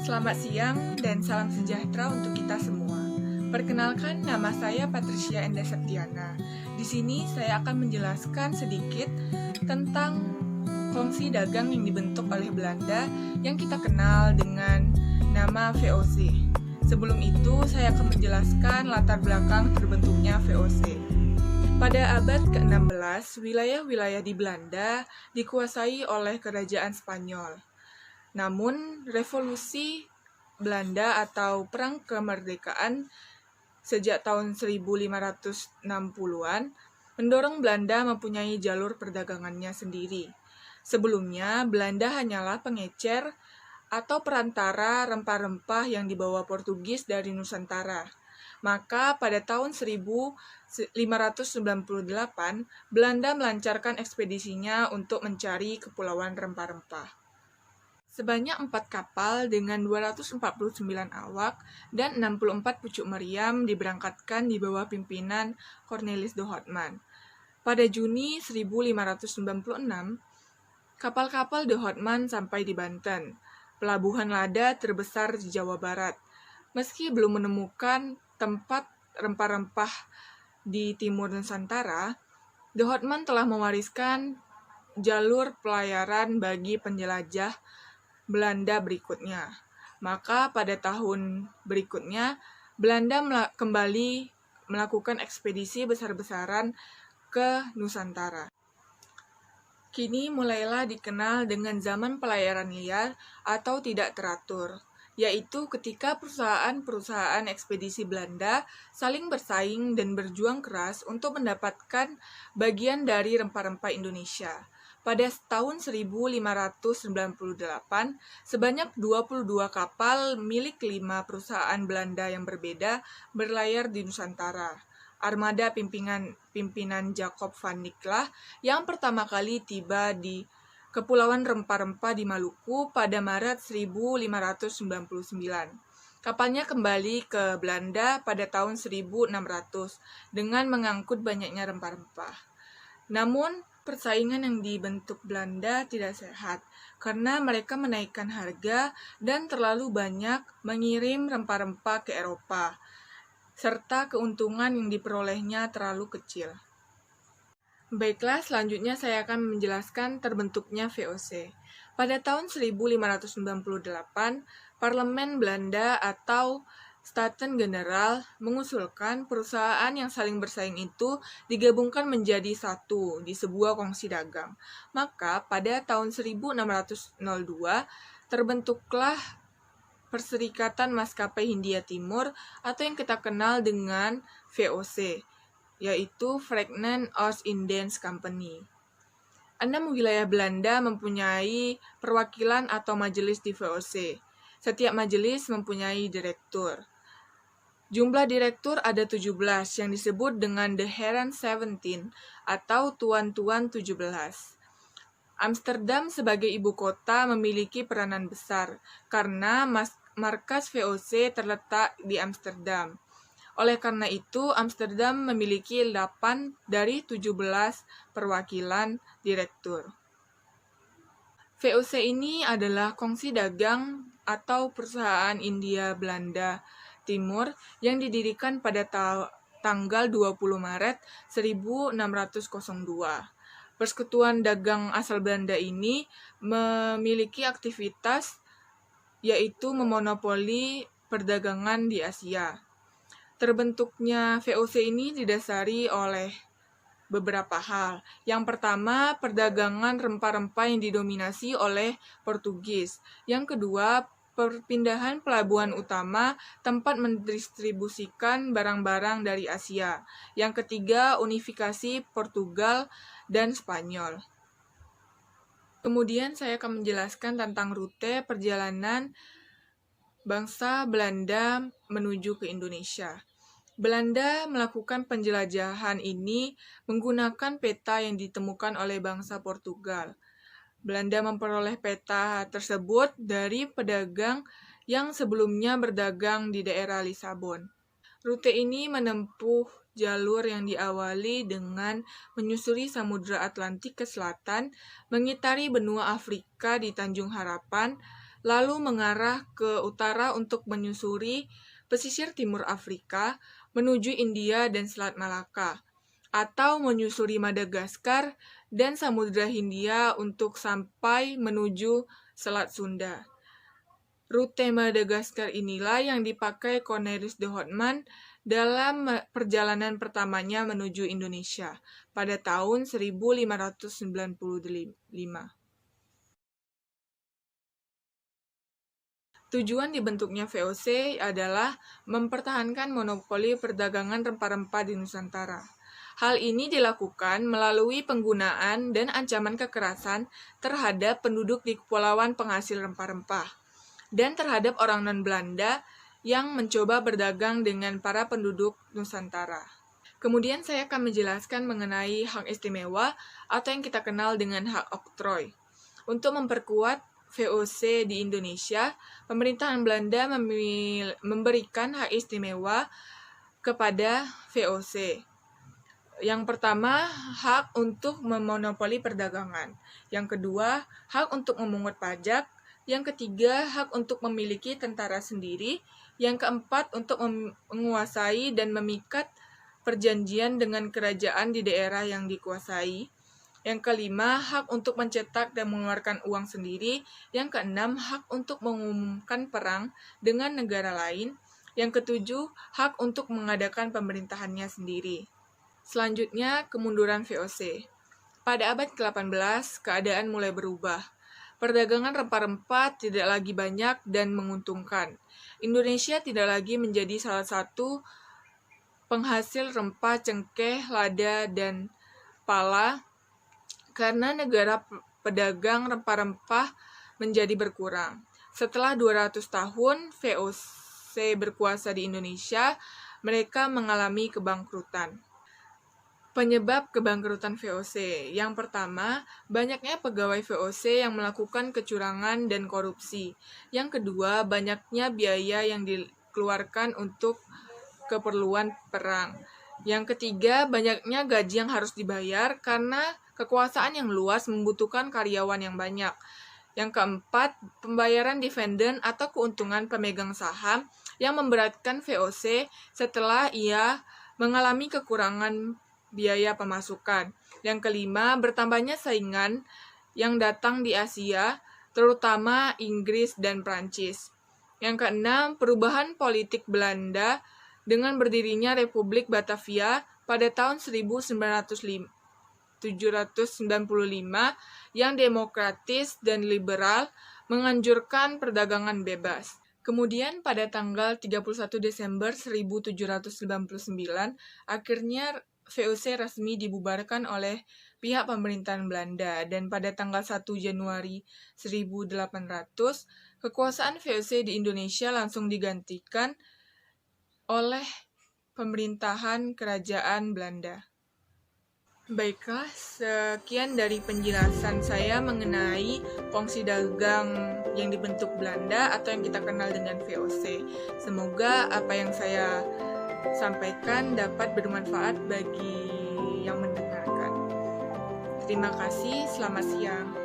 Selamat siang dan salam sejahtera untuk kita semua. Perkenalkan, nama saya Patricia Enda Septiana. Di sini saya akan menjelaskan sedikit tentang kongsi dagang yang dibentuk oleh Belanda yang kita kenal dengan nama VOC. Sebelum itu, saya akan menjelaskan latar belakang terbentuknya VOC. Pada abad ke-16, wilayah-wilayah di Belanda dikuasai oleh kerajaan Spanyol. Namun, revolusi Belanda atau perang kemerdekaan sejak tahun 1560-an mendorong Belanda mempunyai jalur perdagangannya sendiri. Sebelumnya, Belanda hanyalah pengecer atau perantara rempah-rempah yang dibawa Portugis dari Nusantara. Maka pada tahun 1598, Belanda melancarkan ekspedisinya untuk mencari kepulauan rempah-rempah. Sebanyak 4 kapal dengan 249 awak dan 64 pucuk meriam diberangkatkan di bawah pimpinan Cornelis de Houtman. Pada Juni 1596, kapal-kapal de Houtman sampai di Banten, pelabuhan lada terbesar di Jawa Barat. Meski belum menemukan tempat rempah-rempah di timur Nusantara, de Houtman telah mewariskan jalur pelayaran bagi penjelajah Belanda berikutnya. Maka pada tahun berikutnya, Belanda kembali melakukan ekspedisi besar-besaran ke Nusantara. Kini mulailah dikenal dengan zaman pelayaran liar atau tidak teratur, yaitu ketika perusahaan-perusahaan ekspedisi Belanda saling bersaing dan berjuang keras untuk mendapatkan bagian dari rempah-rempah Indonesia. Pada tahun 1598, sebanyak 22 kapal milik 5 perusahaan Belanda yang berbeda berlayar di Nusantara. Armada pimpinan Jacob van Dijk yang pertama kali tiba di Kepulauan Rempah-Rempah di Maluku pada Maret 1599. Kapalnya kembali ke Belanda pada tahun 1600 dengan mengangkut banyaknya rempah-rempah. Namun, persaingan yang dibentuk Belanda tidak sehat karena mereka menaikkan harga dan terlalu banyak mengirim rempah-rempah ke Eropa, serta keuntungan yang diperolehnya terlalu kecil. Baiklah, selanjutnya saya akan menjelaskan terbentuknya VOC. Pada tahun 1598, Parlemen Belanda atau Staten-Generaal mengusulkan perusahaan yang saling bersaing itu digabungkan menjadi satu di sebuah kongsi dagang. Maka pada tahun 1602 terbentuklah Perserikatan Maskapai Hindia Timur atau yang kita kenal dengan VOC, yaitu Verenigde Oost-Indisch Company. 6 wilayah Belanda mempunyai perwakilan atau majelis di VOC. Setiap majelis mempunyai direktur. Jumlah direktur ada 17 yang disebut dengan The Heren 17 atau Tuan-Tuan 17. Amsterdam sebagai ibu kota memiliki peranan besar karena markas VOC terletak di Amsterdam. Oleh karena itu, Amsterdam memiliki 8 dari 17 perwakilan direktur. VOC ini adalah kongsi dagang atau perusahaan India Belanda Timur yang didirikan pada tanggal 20 Maret 1602. Persekutuan dagang asal Belanda ini memiliki aktivitas yaitu memonopoli perdagangan di Asia. Terbentuknya VOC ini didasari oleh beberapa hal. Yang pertama, perdagangan rempah-rempah yang didominasi oleh Portugis. Yang kedua, perpindahan pelabuhan utama tempat mendistribusikan barang-barang dari Asia. Yang ketiga, unifikasi Portugal dan Spanyol. Kemudian saya akan menjelaskan tentang rute perjalanan bangsa Belanda menuju ke Indonesia. Belanda melakukan penjelajahan ini menggunakan peta yang ditemukan oleh bangsa Portugal. Belanda memperoleh peta tersebut dari pedagang yang sebelumnya berdagang di daerah Lisabon. Rute ini menempuh jalur yang diawali dengan menyusuri Samudra Atlantik ke selatan, mengitari benua Afrika di Tanjung Harapan, lalu mengarah ke utara untuk menyusuri pesisir timur Afrika menuju India dan Selat Malaka, atau menyusuri Madagaskar dan Samudra Hindia untuk sampai menuju Selat Sunda. Rute Madagaskar inilah yang dipakai Cornelis de Houtman dalam perjalanan pertamanya menuju Indonesia pada tahun 1595. Tujuan dibentuknya VOC adalah mempertahankan monopoli perdagangan rempah-rempah di Nusantara. Hal ini dilakukan melalui penggunaan dan ancaman kekerasan terhadap penduduk di kepulauan penghasil rempah-rempah dan terhadap orang non-Belanda yang mencoba berdagang dengan para penduduk Nusantara. Kemudian saya akan menjelaskan mengenai hak istimewa atau yang kita kenal dengan hak oktroy. Untuk memperkuat VOC di Indonesia, pemerintahan Belanda memberikan hak istimewa kepada VOC. Yang pertama, hak untuk memonopoli perdagangan. Yang kedua, hak untuk memungut pajak. Yang ketiga, hak untuk memiliki tentara sendiri. Yang keempat, untuk menguasai dan memikat perjanjian dengan kerajaan di daerah yang dikuasai. Yang kelima, hak untuk mencetak dan mengeluarkan uang sendiri. Yang keenam, hak untuk mengumumkan perang dengan negara lain. Yang ketujuh, hak untuk mengadakan pemerintahannya sendiri. Selanjutnya, kemunduran VOC. Pada abad ke-18, keadaan mulai berubah. Perdagangan rempah-rempah tidak lagi banyak dan menguntungkan. Indonesia tidak lagi menjadi salah satu penghasil rempah cengkeh, lada, dan pala, karena negara pedagang rempah-rempah menjadi berkurang. Setelah 200 tahun VOC berkuasa di Indonesia, mereka mengalami kebangkrutan. Penyebab kebangkrutan VOC. Yang pertama, banyaknya pegawai VOC yang melakukan kecurangan dan korupsi. Yang kedua, banyaknya biaya yang dikeluarkan untuk keperluan perang. Yang ketiga, banyaknya gaji yang harus dibayar karena kekuasaan yang luas membutuhkan karyawan yang banyak. Yang keempat, pembayaran dividen atau keuntungan pemegang saham yang memberatkan VOC setelah ia mengalami kekurangan biaya pemasukan. Yang kelima, bertambahnya saingan yang datang di Asia, terutama Inggris dan Prancis. Yang keenam, perubahan politik Belanda dengan berdirinya Republik Batavia pada tahun 1795 yang demokratis dan liberal menganjurkan perdagangan bebas. Kemudian pada tanggal 31 Desember 1799, akhirnya VOC resmi dibubarkan oleh pihak pemerintahan Belanda dan pada tanggal 1 Januari 1800, kekuasaan VOC di Indonesia langsung digantikan oleh pemerintahan kerajaan Belanda. Baiklah, sekian dari penjelasan saya mengenai fungsi dagang yang dibentuk Belanda atau yang kita kenal dengan VOC. Semoga apa yang saya sampaikan dapat bermanfaat bagi yang mendengarkan. Terima kasih, selamat siang.